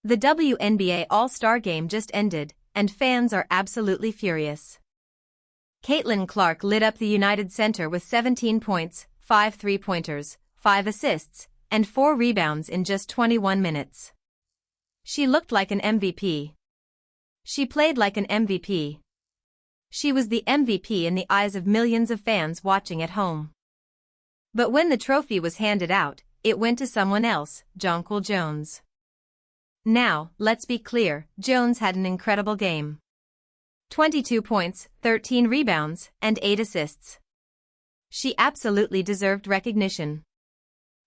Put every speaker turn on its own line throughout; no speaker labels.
The WNBA All-Star Game just ended, and fans are absolutely furious. Caitlin Clark lit up the United Center with 17 points, 5 three-pointers, 5 assists, and 4 rebounds in just 21 minutes. She looked like an MVP. She played like an MVP. She was the MVP in the eyes of millions of fans watching at home. But when the trophy was handed out, it went to someone else, Jonquel Jones. Now, let's be clear, Jones had an incredible game. 22 points, 13 rebounds, and 8 assists. She absolutely deserved recognition.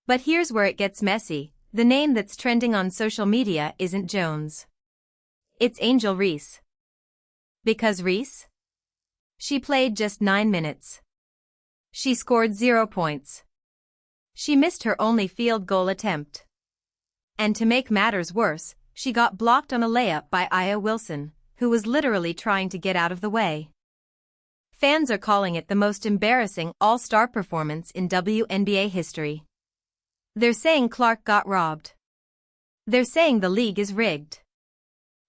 But here's where it gets messy. The name that's trending on social media isn't Jones. It's Angel Reese. Because Reese? She played just 9 minutes. She scored 0 points. She missed her only field goal attempt. And to make matters worse, she got blocked on a layup by Aliyah Boston, who was literally trying to get out of the way. Fans are calling it the most embarrassing all-star performance in WNBA history. They're saying Clark got robbed. They're saying the league is rigged.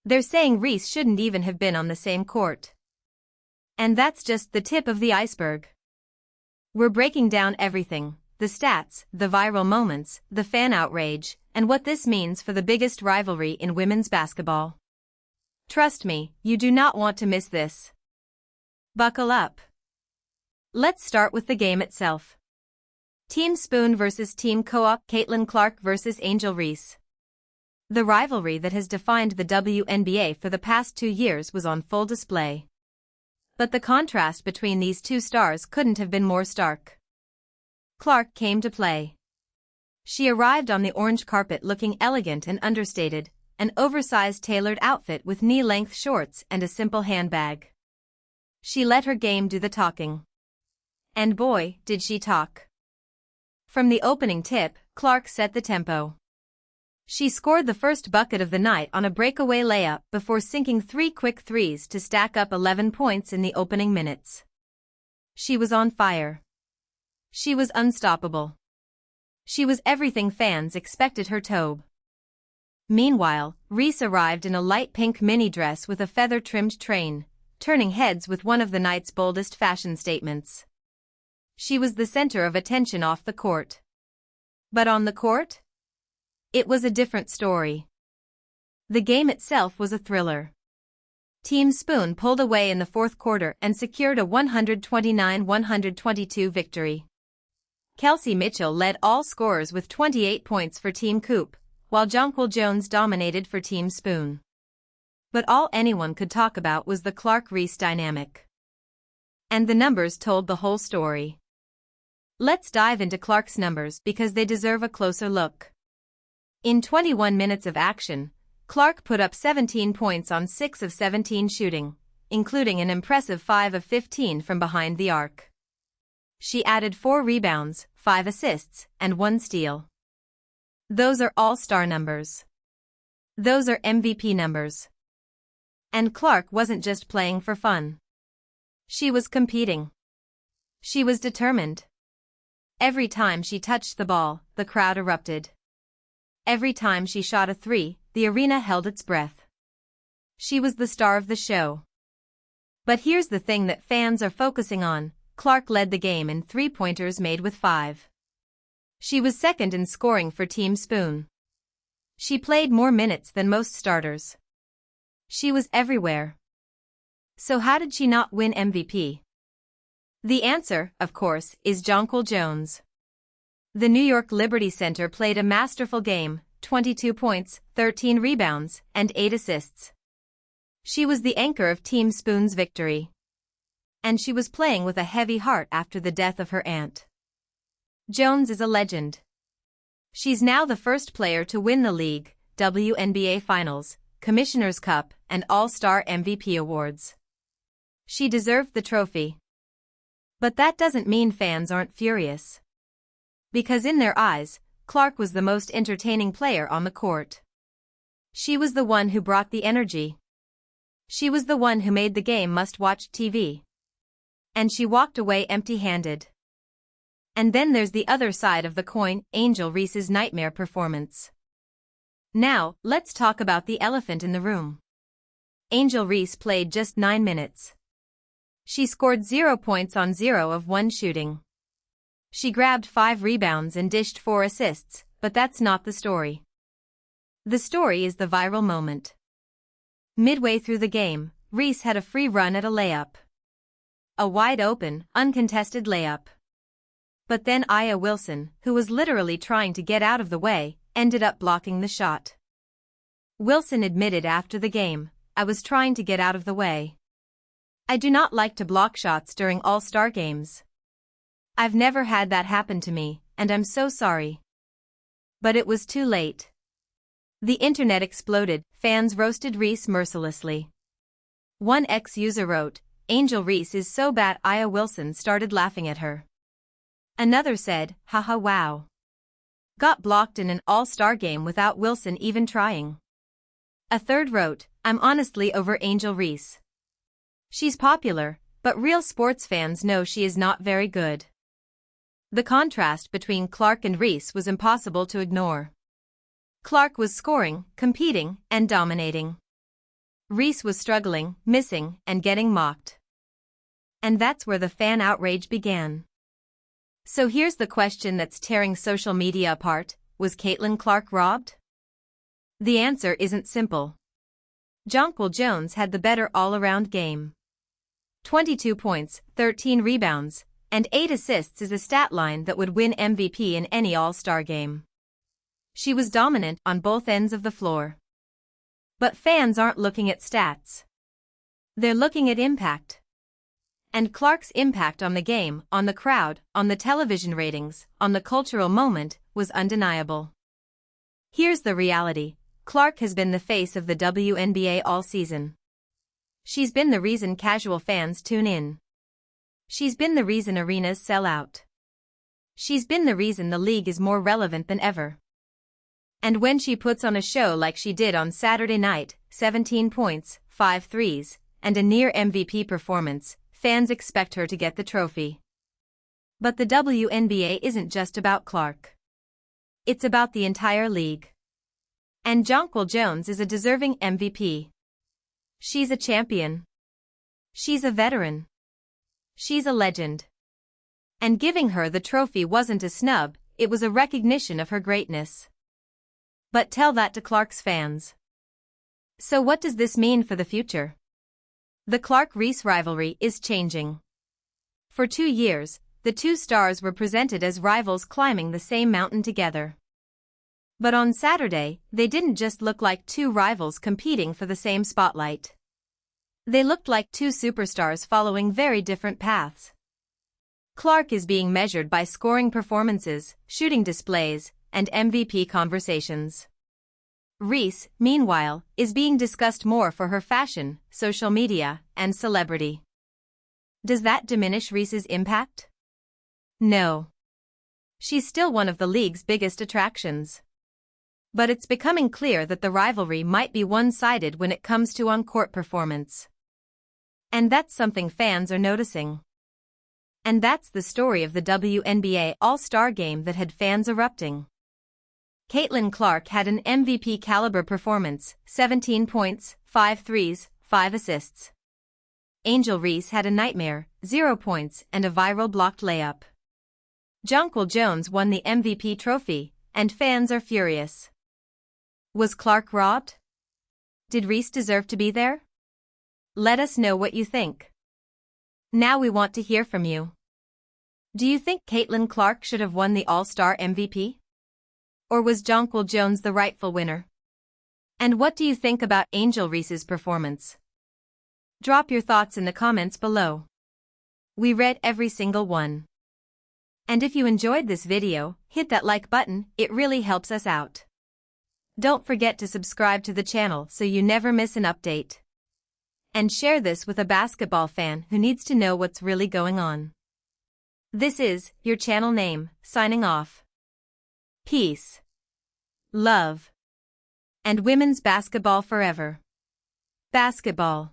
They're saying Reese shouldn't even have been on the same court. And that's just the tip of the iceberg. We're breaking down everything: the stats, the viral moments, the fan outrage, and what this means for the biggest rivalry in women's basketball. Trust me, you do not want to miss this. Buckle up. Let's start with the game itself. Team Spoon versus Team Co-op, Caitlin Clark versus Angel Reese. The rivalry that has defined the WNBA for the past 2 years was on full display. But the contrast between these two stars couldn't have been more stark. Clark came to play. She arrived on the orange carpet looking elegant and understated, an oversized tailored outfit with knee-length shorts and a simple handbag. She let her game do the talking. And boy, did she talk. From the opening tip, Clark set the tempo. She scored the first bucket of the night on a breakaway layup before sinking 3 quick threes to stack up 11 points in the opening minutes. She was on fire. She was unstoppable. She was everything fans expected her to be. Meanwhile, Reese arrived in a light pink mini dress with a feather-trimmed train, turning heads with one of the night's boldest fashion statements. She was the center of attention off the court. But on the court? It was a different story. The game itself was a thriller. Team Spoon pulled away in the fourth quarter and secured a 129-122 victory. Kelsey Mitchell led all scorers with 28 points for Team Coop, while Jonquel Jones dominated for Team Spoon. But all anyone could talk about was the Clark-Reese dynamic. And the numbers told the whole story. Let's dive into Clark's numbers because they deserve a closer look. In 21 minutes of action, Clark put up 17 points on 6 of 17 shooting, including an impressive 5 of 15 from behind the arc. She added 4 rebounds, 5 assists, and 1 steal. Those are all-star numbers. Those are MVP numbers. And Clark wasn't just playing for fun. She was competing. She was determined. Every time she touched the ball, the crowd erupted. Every time she shot a three, the arena held its breath. She was the star of the show. But here's the thing that fans are focusing on: Clark led the game in three-pointers made with 5. She was second in scoring for Team Spoon. She played more minutes than most starters. She was everywhere. So how did she not win MVP? The answer, of course, is Jonquel Jones. The New York Liberty Center played a masterful game: 22 points, 13 rebounds, and 8 assists. She was the anchor of Team Spoon's victory. And she was playing with a heavy heart after the death of her aunt. Jones is a legend. She's now the first player to win the league, WNBA Finals, Commissioner's Cup, and All-Star MVP awards. She deserved the trophy. But that doesn't mean fans aren't furious. Because in their eyes, Clark was the most entertaining player on the court. She was the one who brought the energy. She was the one who made the game must-watch TV. And she walked away empty-handed. And then there's the other side of the coin: Angel Reese's nightmare performance. Now, let's talk about the elephant in the room. Angel Reese played just 9 minutes. She scored 0 points on 0 of 1 shooting. She grabbed 5 rebounds and dished 4 assists, but that's not the story. The story is the viral moment. Midway through the game, Reese had a free run at a layup. A wide-open, uncontested layup. But then Aliyah Wilson, who was literally trying to get out of the way, ended up blocking the shot. Wilson admitted after the game, "I was trying to get out of the way. I do not like to block shots during All-Star games. I've never had that happen to me, and I'm so sorry." But it was too late. The internet exploded, fans roasted Reese mercilessly. One ex-user wrote, "Angel Reese is so bad Aliyah Wilson started laughing at her." Another said, "Haha wow. Got blocked in an All-Star game without Wilson even trying." A third wrote, "I'm honestly over Angel Reese. She's popular, but real sports fans know she is not very good." The contrast between Clark and Reese was impossible to ignore. Clark was scoring, competing, and dominating. Reese was struggling, missing, and getting mocked. And that's where the fan outrage began. So here's the question that's tearing social media apart: was Caitlin Clark robbed? The answer isn't simple. Jonquel Jones had the better all-around game. 22 points, 13 rebounds, and 8 assists is a stat line that would win MVP in any All-Star game. She was dominant on both ends of the floor. But fans aren't looking at stats. They're looking at impact. And Clark's impact on the game, on the crowd, on the television ratings, on the cultural moment, was undeniable. Here's the reality: Clark has been the face of the WNBA all season. She's been the reason casual fans tune in. She's been the reason arenas sell out. She's been the reason the league is more relevant than ever. And when she puts on a show like she did on Saturday night, 17 points, 5 threes, and a near MVP performance, fans expect her to get the trophy. But the WNBA isn't just about Clark. It's about the entire league. And Jonquel Jones is a deserving MVP. She's a champion. She's a veteran. She's a legend. And giving her the trophy wasn't a snub, it was a recognition of her greatness. But tell that to Clark's fans. So what does this mean for the future? The Clark-Reese rivalry is changing. For 2 years, the two stars were presented as rivals climbing the same mountain together. But on Saturday, they didn't just look like two rivals competing for the same spotlight. They looked like two superstars following very different paths. Clark is being measured by scoring performances, shooting displays, and MVP conversations. Reese, meanwhile, is being discussed more for her fashion, social media, and celebrity. Does that diminish Reese's impact? No. She's still one of the league's biggest attractions. But it's becoming clear that the rivalry might be one-sided when it comes to on-court performance. And that's something fans are noticing. And that's the story of the WNBA All-Star Game that had fans erupting. Caitlin Clark had an MVP-caliber performance, 17 points, 5 threes, 5 assists. Angel Reese had a nightmare, 0 points and a viral blocked layup. Jonquel Jones won the MVP trophy, and fans are furious. Was Clark robbed? Did Reese deserve to be there? Let us know what you think. Now we want to hear from you. Do you think Caitlin Clark should have won the All-Star MVP? Or was Jonquel Jones the rightful winner? And what do you think about Angel Reese's performance? Drop your thoughts in the comments below. We read every single one. And if you enjoyed this video, hit that like button, it really helps us out. Don't forget to subscribe to the channel so you never miss an update. And share this with a basketball fan who needs to know what's really going on. This is your channel name, signing off. Peace, love, and women's basketball forever. Basketball.